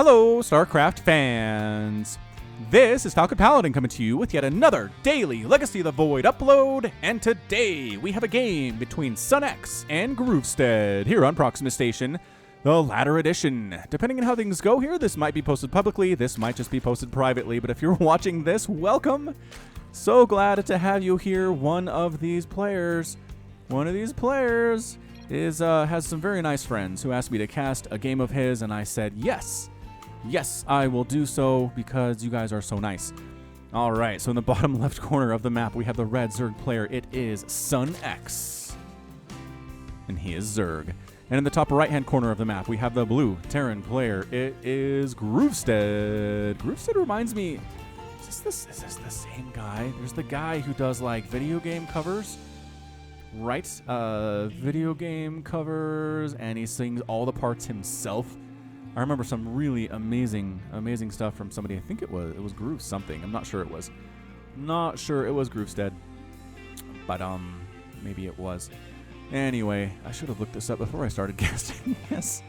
Hello, StarCraft fans! This is Falcon Paladin coming to you with yet another daily Legacy of the Void upload, and today we have a game between SunXXX and groovestead here on Proxima Station, the latter edition. Depending on how things go here, this might be posted publicly, this might just be posted privately, but if you're watching this, welcome! So glad to have you here. One of these players has some very nice friends who asked me to cast a game of his, and I said yes. Yes, I will do so because you guys are so nice. All right, so in the bottom left corner of the map, we have the red Zerg player. It is SunXXX, and he is Zerg. And in the top right-hand corner of the map, we have the blue Terran player. It is groovestead. Groovestead reminds me, is this the same guy? There's the guy who does like video game covers, right? Video game covers, and he sings all the parts himself. I remember some really amazing stuff from somebody. I think it was Groove something. I'm not sure it was. Not sure it was groovestead, but maybe it was. Anyway, I should have looked this up before I started casting. Yes.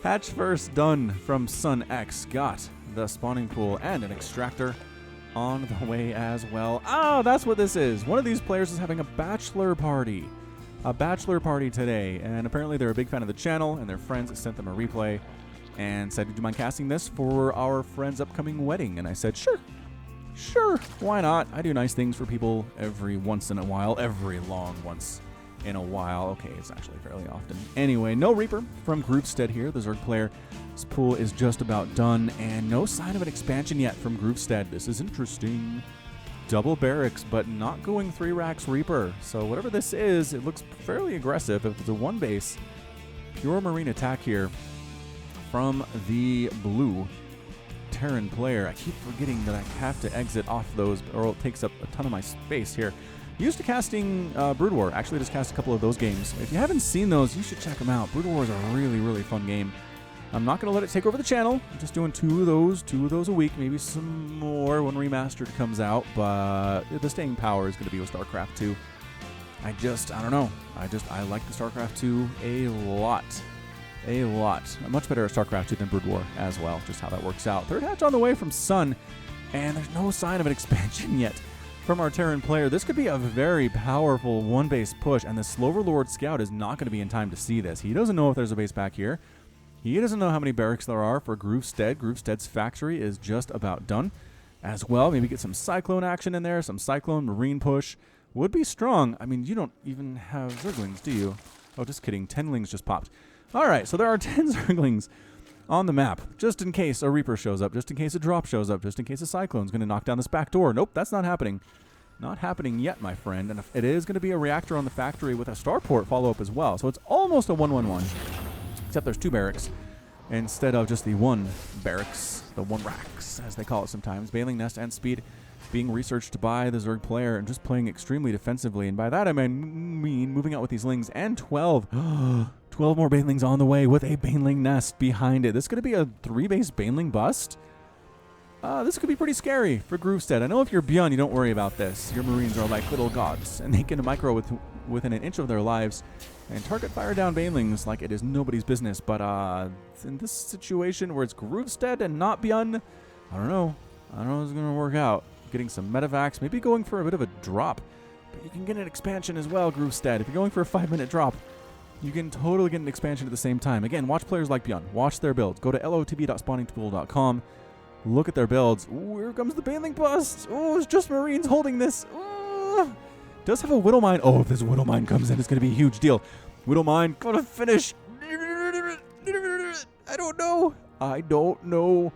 Hatch first done from SunXXX. Got the spawning pool and an extractor on the way as well. Oh, that's what this is. One of these players is having a bachelor party. A bachelor party today, and apparently they're a big fan of the channel, and their friends sent them a replay and said, would you mind casting this for our friend's upcoming wedding? And I said, sure, why not? I do nice things for people every once in a while, every long once in a while. Okay, it's actually fairly often. Anyway, no Reaper from groovestead here, the Zerg player. This pool is just about done, and no sign of an expansion yet from groovestead. This is interesting. Double barracks, but not going 3 racks Reaper. So whatever this is, it looks fairly aggressive. If it's a 1 base, pure marine attack here from the blue Terran player. I keep forgetting that I have to exit off those, or it takes up a ton of my space here. Used to casting Brood War. Actually, just cast a couple of those games. If you haven't seen those, you should check them out. Brood War is a really fun game. I'm not going to let it take over the channel. I'm just doing two of those a week, maybe some more when Remastered comes out, but the staying power is going to be with StarCraft 2. I don't know. I like the StarCraft 2 a lot. I'm much better at StarCraft 2 than Brood War as well, just how that works out. Third hatch on the way from Sun, and there's no sign of an expansion yet from our Terran player. This could be a very powerful 1-base push, and the Sloverlord Scout is not going to be in time to see this. He doesn't know if there's a base back here. He doesn't know how many barracks there are for groovestead. Groovestead's factory is just about done as well. Maybe get some Cyclone action in there. Some Cyclone Marine push would be strong. I mean, you don't even have Zerglings, do you? Oh, just kidding. 10lings just popped. All right, so there are 10 Zerglings on the map, just in case a Reaper shows up, just in case a drop shows up, just in case a Cyclone's going to knock down this back door. Nope, that's not happening. Not happening yet, my friend. And it is going to be a reactor on the factory with a starport follow-up as well. So it's almost a 1-1-1. Except there's 2 barracks instead of just the 1 barracks, the 1 racks, as they call it sometimes. Baneling nest and speed being researched by the Zerg player and just playing extremely defensively. And by that I mean moving out with these lings and 12 more banelings on the way with a baneling nest behind it. This is going to be a 3-base baneling bust. This could be pretty scary for groovestead. I know if you're Beyond, you don't worry about this. Your Marines are like little gods, and they can micro within an inch of their lives and target fire down banelings like it is nobody's business. But in this situation where it's groovestead and not Beyond, I don't know how it's going to work out. Getting some medevacs, maybe going for a bit of a drop, but you can get an expansion as well, groovestead. If you're going for a 5-minute drop, you can totally get an expansion at the same time. Again, watch players like Beyond. Watch their builds. Go to lotb.spawningpool.com. Look at their builds. Ooh, here comes the baneling bust. Oh, it's just Marines holding this. Does have a Widowmine. Oh, if this Widowmine comes in, it's going to be a huge deal. Widowmine, gonna finish. I don't know.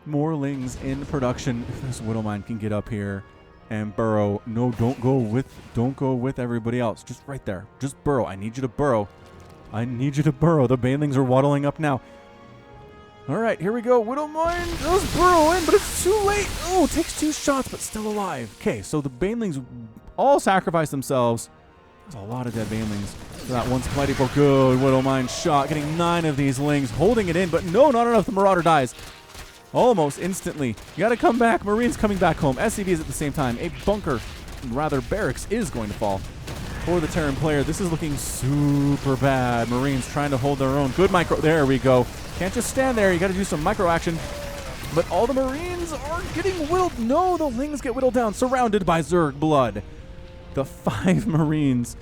More lings in production. If this Widowmine can get up here and burrow. No, don't go with everybody else. Just right there. Just burrow. I need you to burrow. The banelings are waddling up now. All right, here we go. Widowmine does burrow in, but it's too late. Oh, takes 2 shots, but still alive. Okay, so the banelings all sacrifice themselves. There's a lot of dead banelings for that one supply depot. Good Widowmine shot, getting 9 of these lings, holding it in, but no, not enough. The Marauder dies almost instantly. You got to come back. Marines coming back home. SCVs at the same time. A bunker, rather barracks, is going to fall for the Terran player. This is looking super bad. Marines trying to hold their own. Good micro. There we go. Can't just stand there. You got to do some micro action. But all the Marines are getting whittled. No, the Lings get whittled down, surrounded by Zerg blood. The 5 Marines.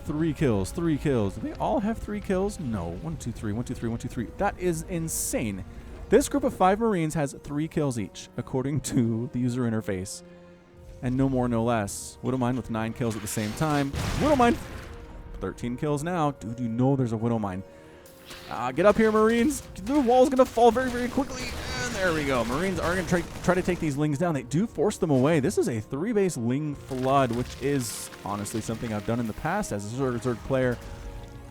3 kills, 3 kills. Do they all have 3 kills? No. 1, 2, 3, 1, 2, 3, 1, 2, 3. That is insane. This group of 5 Marines has 3 kills each, according to the user interface. And no more, no less. Widowmine with 9 kills at the same time. Widowmine, 13 kills now. Dude, you know there's a Widowmine. Get up here, Marines. The wall's going to fall very, very quickly. And there we go. Marines are going to try to take these Lings down. They do force them away. This is a 3-base Ling flood, which is honestly something I've done in the past as a Zerg player.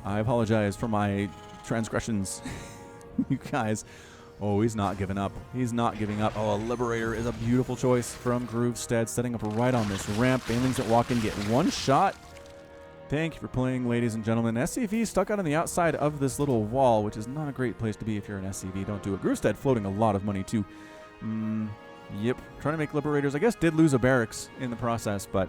I apologize for my transgressions. You guys. Oh, he's not giving up. He's not giving up. Oh, a Liberator is a beautiful choice from groovestead, setting up right on this ramp. Banelings that walk in get 1 shot. Thank you for playing, ladies and gentlemen. SCV stuck out on the outside of this little wall, which is not a great place to be if you're an SCV. Don't do it. Groovestead floating a lot of money, too. Yep. Trying to make Liberators. I guess did lose a barracks in the process, but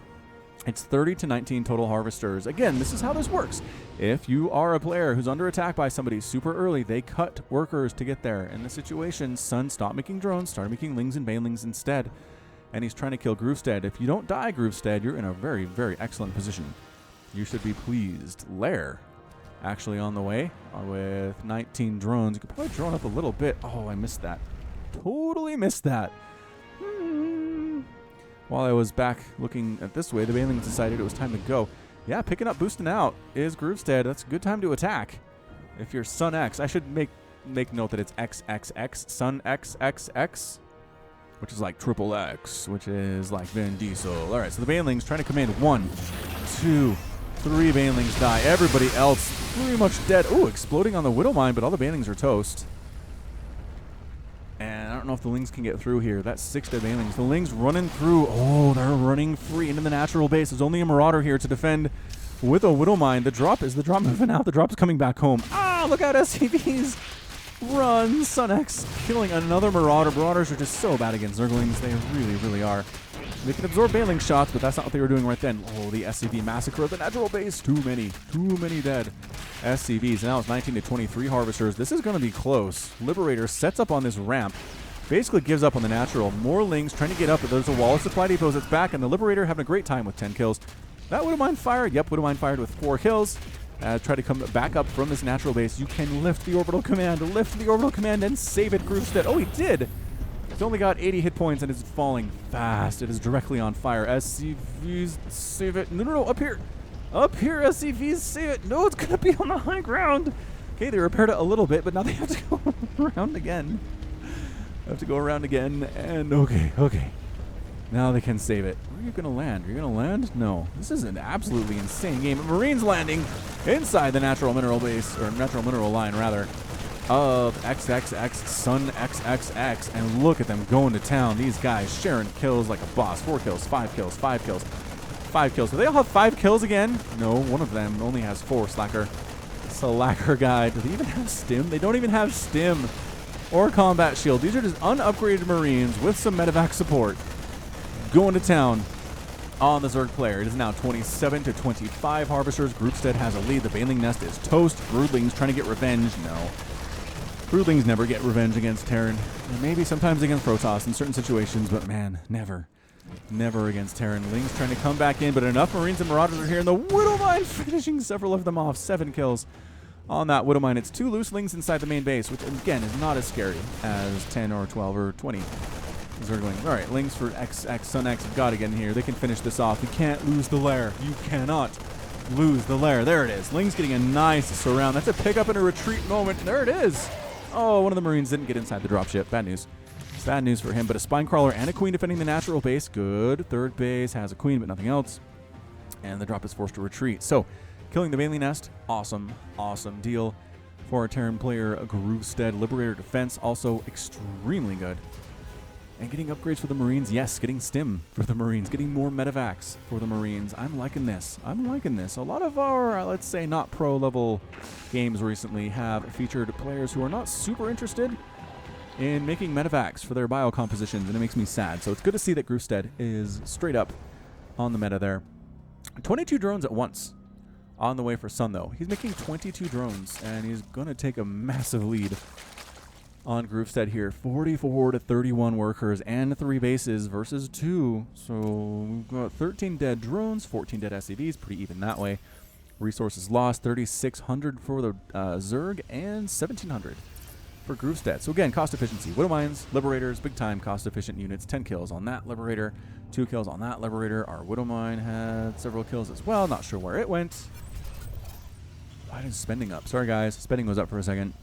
it's 30 to 19 total harvesters. Again, this is how this works. If you are a player who's under attack by somebody super early, they cut workers to get there. In this situation, Sun stopped making drones, started making Lings and Banelings instead, and he's trying to kill Groovestead. If you don't die, Groovestead, you're in a very, very excellent position. You should be pleased. Lair actually on the way with 19 drones. You could probably drone up a little bit. Oh, I missed that. Totally missed that. While I was back looking at this way, the Banelings decided it was time to go. Yeah, picking up, boosting out is Groovestead. That's a good time to attack. If you're SunXX, I should make note that it's xXxSunxXx, which is like triple X, which is like Vin Diesel. All right, so the Banelings trying to command 1, 2, 3 Banelings die. Everybody else pretty much dead. Oh, exploding on the Widowmine, but all the Banelings are toast. And I don't know if the Lings can get through here. That's 6 dead Banelings. The Lings running through. Oh, they're running free into the natural base. There's only a Marauder here to defend with a Widowmine. Is the drop moving out? The drop's coming back home. Ah, look out, SCVs. Run, SunXX killing another Marauder. Marauders are just so bad against Zerglings. They really, really are. They can absorb Baneling shots, but that's not what they were doing right then. Oh, the SCV massacre of the natural base. Too many dead SCVs. Now it's 19 to 23 harvesters. This is going to be close. Liberator sets up on this ramp. Basically gives up on the natural. More Lings trying to get up, but there's a wall of supply depots that's back, and the Liberator having a great time with 10 kills. That Widowmine fired. Yep, Widowmine fired with 4 kills. Try to come back up from this natural base. You can lift the orbital command. Lift the orbital command and save it, Groovestead. Oh, he did. It's only got 80 hit points and it's falling fast. It is directly on fire. SCVs, save it. No, up here. Up here, SCVs, save it. No, it's going to be on the high ground. Okay, they repaired it a little bit, but now they have to go around again. And okay. Now they can save it. Where are you going to land? Are you going to land? No. This is an absolutely insane game. Marines landing inside the natural mineral base, or natural mineral line, rather, of xXxSunxXx. And look at them going to town. These guys sharing kills like a boss. 4 kills, 5 kills, 5 kills, 5 kills. Do they all have 5 kills again? No, one of them only has 4. Slacker guy. Do they even have stim? They don't even have stim or combat shield. These are just unupgraded Marines with some medevac support going to town on the Zerg player. It is now 27 to 25 harvesters. Groovestead has a lead. The Baneling nest is toast. Broodlings trying to get revenge. No. Broodlings never get revenge against Terran. Maybe sometimes against Protoss in certain situations, but man, never. Never against Terran. Lings trying to come back in, but enough Marines and Marauders are here, and the Widowmine finishing several of them off. 7 kills on that Widowmine. It's 2 loose Lings inside the main base, which again is not as scary as 10 or 12 or 20. Zerglings. All right, Lings for xXxSunxXx have got to get in here. They can finish this off. You can't lose the lair. You cannot lose the lair. There it is. Lings getting a nice surround. That's a pick up and a retreat moment. There it is. Oh, one of the Marines didn't get inside the dropship. Bad news. It's bad news for him, but a Spine Crawler and a Queen defending the natural base. Good. Third base has a Queen, but nothing else. And the drop is forced to retreat. So, killing the Baneling nest. Awesome. Awesome deal for a Terran player. A Groovestead. Liberator defense also extremely good. And getting upgrades for the Marines. Yes, getting stim for the Marines. Getting more medevacs for the Marines. I'm liking this. I'm liking this. A lot of our, let's say, not pro-level games recently have featured players who are not super interested in making medevacs for their bio compositions, and it makes me sad. So it's good to see that Groovestead is straight up on the meta there. 22 drones at once on the way for Sun, though. He's making 22 drones, and he's going to take a massive lead on groovestead here. 44 to 31 workers and 3 bases versus 2. So we've got 13 dead drones, 14 dead SCVs. Pretty even that way. Resources lost, 3,600 for the Zerg and 1,700 for groovestead. So again, cost efficiency. Widow Mines, Liberators, big time cost efficient units. 10 kills on that Liberator, 2 kills on that Liberator. Our Widow Mine had several kills as well. Not sure where it went. Why is spending up? Sorry guys, spending was up for a second.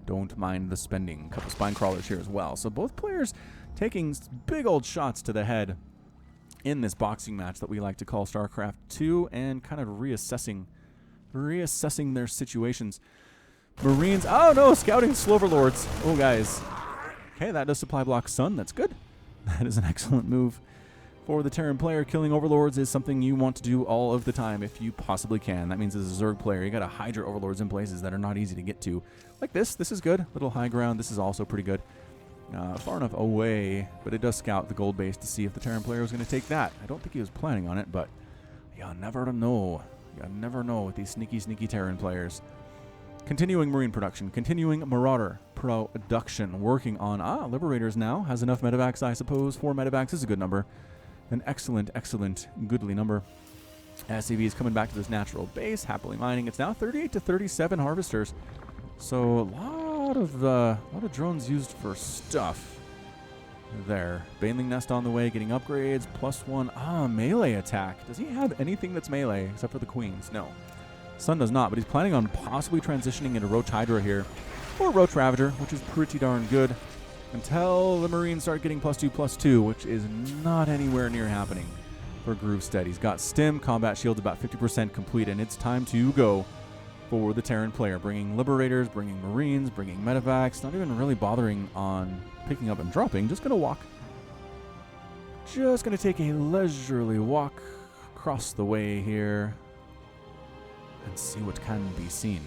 Don't mind the spending. A couple spine crawlers here as well. So both players taking big old shots to the head in this boxing match that we like to call StarCraft 2, and kind of reassessing their situations. Marines, oh no, scouting Sloverlords. Oh guys. Okay, that does supply block Sun. That's good. That is an excellent move for the Terran player. Killing Overlords is something you want to do all of the time if you possibly can. That means as a Zerg player, you got to Hydra Overlords in places that are not easy to get to. Like this. This is good. Little high ground. This is also pretty good. Far enough away, but it does scout the gold base to see if the Terran player was going to take that. I don't think he was planning on it, but you never know. You never know with these sneaky, sneaky Terran players. Continuing Marine production. Continuing Marauder production. Working on, Liberators now. Has enough medevacs, I suppose. 4 medevacs is a good number. An excellent, excellent, goodly number. SCV is coming back to this natural base, happily mining. It's now 38 to 37 harvesters. So a lot of drones used for stuff there. Baneling nest on the way, getting upgrades. +1. Melee attack. Does he have anything that's melee except for the queens? No. Sun does not, but he's planning on possibly transitioning into Roach Hydra here. Or Roach Ravager, which is pretty darn good. Until the Marines start getting +2/+2, which is not anywhere near happening for groovestead. He's got Stim, combat shields about 50% complete, and it's time to go for the Terran player. Bringing Liberators, bringing Marines, bringing medevacs, not even really bothering on picking up and dropping. Just going to walk. Just going to take a leisurely walk across the way here and see what can be seen.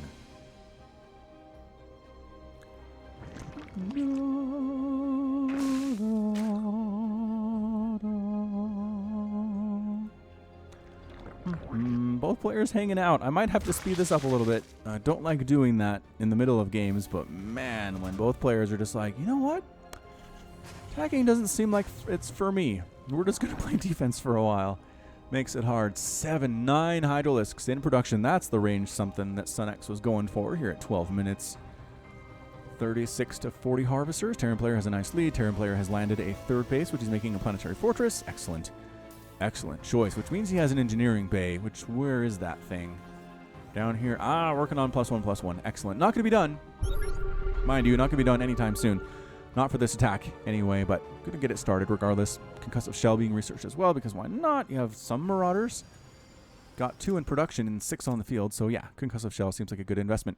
Both players hanging out. I might have to speed this up a little bit. I don't like doing that in the middle of games, but man, when both players are just like, you know what? Attacking doesn't seem like it's for me. We're just going to play defense for a while. Makes it hard. 7, 9 Hydralisks in production. That's the range something that SunXX was going for here at 12 minutes. 36 to 40 harvesters. Terran player has a nice lead. Terran player has landed a 3rd base, which is making a planetary fortress. Excellent. Excellent choice, which means he has an engineering bay, which, where is that thing? Down here. Working on +1/+1. Excellent. Not going to be done. Mind you, not going to be done anytime soon. Not for this attack anyway, but going to get it started regardless. Concussive shell being researched as well, because why not? You have some Marauders. Got 2 in production and 6 on the field, so yeah, concussive shell seems like a good investment.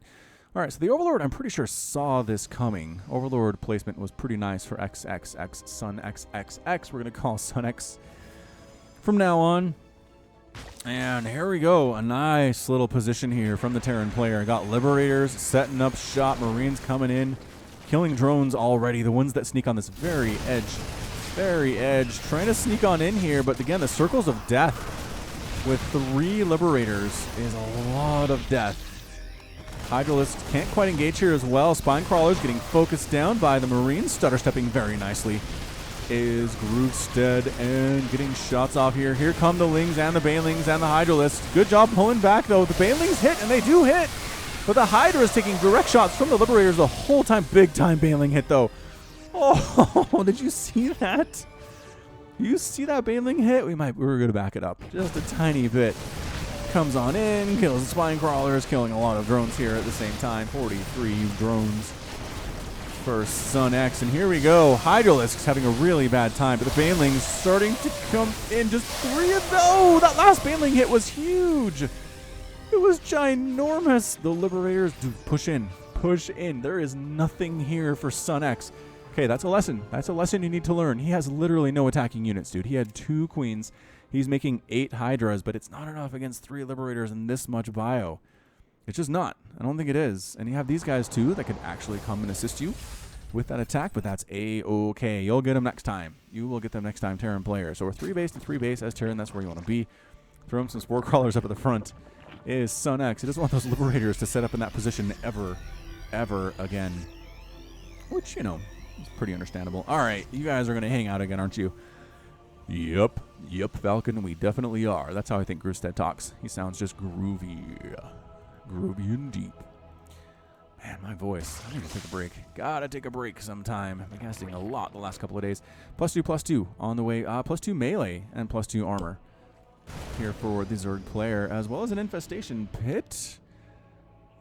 All right, so the Overlord, I'm pretty sure, saw this coming. Overlord placement was pretty nice for xXxSunxXx. We're going to call SunXX from now on. And here we go. A nice little position here from the Terran player. Got Liberators setting up shop. Marines coming in. Killing drones already. The ones that sneak on this very edge. Trying to sneak on in here. But again, the circles of death with 3 Liberators is a lot of death. Hydralisk can't quite engage here as well. Spine Crawlers getting focused down by the Marines. Stutter stepping very nicely is groovestead and getting shots off here. Here come the Lings and the Banelings and the Hydralisks. Good job pulling back though. The Banelings hit, and they do hit. But the Hydra is taking direct shots from the Liberators the whole time. Big time Baneling hit though. Oh, did you see that? You see that Baneling hit? We're going to back it up just a tiny bit. Comes on in, kills the Spine Crawlers, killing a lot of drones here at the same time. 43 drones for SunXX, and here we go. Hydralisks having a really bad time, but the Banelings starting to come in. Just 3 of those. That last Baneling hit was huge. It was ginormous. The Liberators do push in. There is nothing here for SunXX. Okay, that's a lesson. That's a lesson you need to learn. He has literally no attacking units, dude. He had 2 queens. He's making 8 Hydras, but it's not enough against 3 Liberators and this much bio. It's just not. I don't think it is. And you have these guys, too, that could actually come and assist you with that attack, but that's A-okay. You'll get them next time. You will get them next time, Terran player. So we're 3 base to 3 base as Terran. That's where you want to be. Throw him some Spore Crawlers up at the front. is SunXX. He doesn't want those Liberators to set up in that position ever again. Which, you know, is pretty understandable. All right, you guys are going to hang out again, aren't you? Yep, Falcon, we definitely are. That's how I think groovestead talks. He sounds just groovy. Groovy and deep. Man, my voice. I need to take a break. Gotta take a break sometime. I've been casting a lot the last couple of days. +2/+2 on the way. +2 melee and +2 armor. Here for the Zerg player, as well as an infestation pit.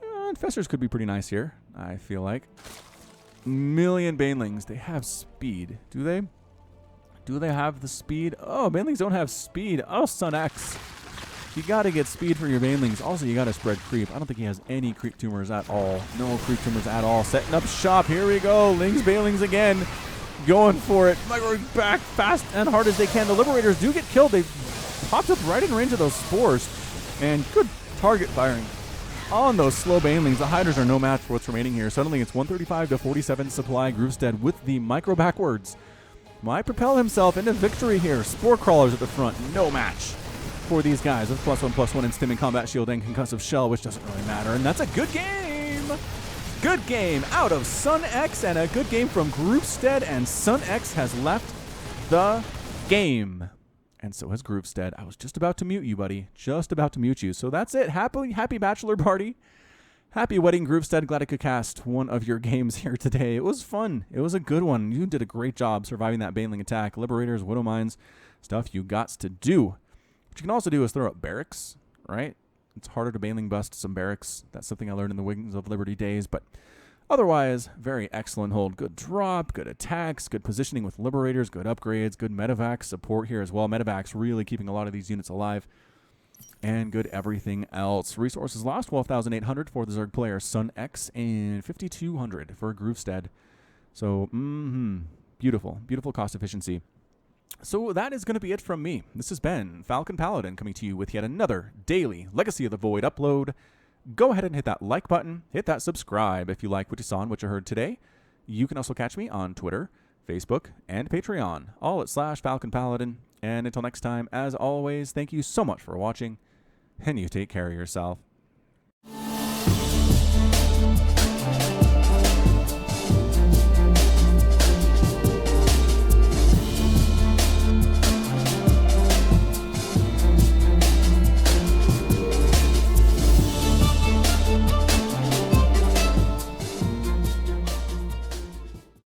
Infestors could be pretty nice here, I feel like. Million banelings. They have speed. Do they? Do they have the speed? Oh, banelings don't have speed. Oh, SunXX. You got to get speed for your banelings. Also, you got to spread creep. I don't think he has any creep tumors at all. No creep tumors at all. Setting up shop. Here we go. Lings, banelings again. Going for it. Micro back fast and hard as they can. The Liberators do get killed. They popped up right in range of those spores. And good target firing on those slow banelings. The Hydras are no match for what's remaining here. Suddenly, it's 135-47 supply. groovestead with the micro backwards might propel himself into victory here. Spore crawlers at the front. No match for these guys with +1/+1 and stimming combat shield and concussive shell, which doesn't really matter. And that's a good game. Good game out of SunXX and a good game from groovestead. And SunXX has left the game. And so has groovestead. I was just about to mute you, buddy. Just about to mute you. So that's it. Happy bachelor party. Happy wedding, groovestead. Glad I could cast one of your games here today. It was fun. It was a good one. You did a great job surviving that baneling attack. Liberators, Widow Mines, stuff you got to do. What you can also do is throw up barracks, right? It's harder to baneling bust some barracks. That's something I learned in the Wings of Liberty days. But otherwise, very excellent hold. Good drop, good attacks, good positioning with Liberators, good upgrades, good medevac support here as well. Medevac's really keeping a lot of these units alive. And good everything else. Resources lost, 12,800 for the Zerg player, SunXX, and 5,200 for groovestead. So, beautiful, beautiful cost efficiency. So that is going to be it from me. This has been Falcon Paladin coming to you with yet another daily Legacy of the Void upload. Go ahead and hit that like button, hit that subscribe if you like what you saw and what you heard today. You can also catch me on Twitter, Facebook, and Patreon, all at /Falcon Paladin. And until next time, as always, thank you so much for watching, and you take care of yourself.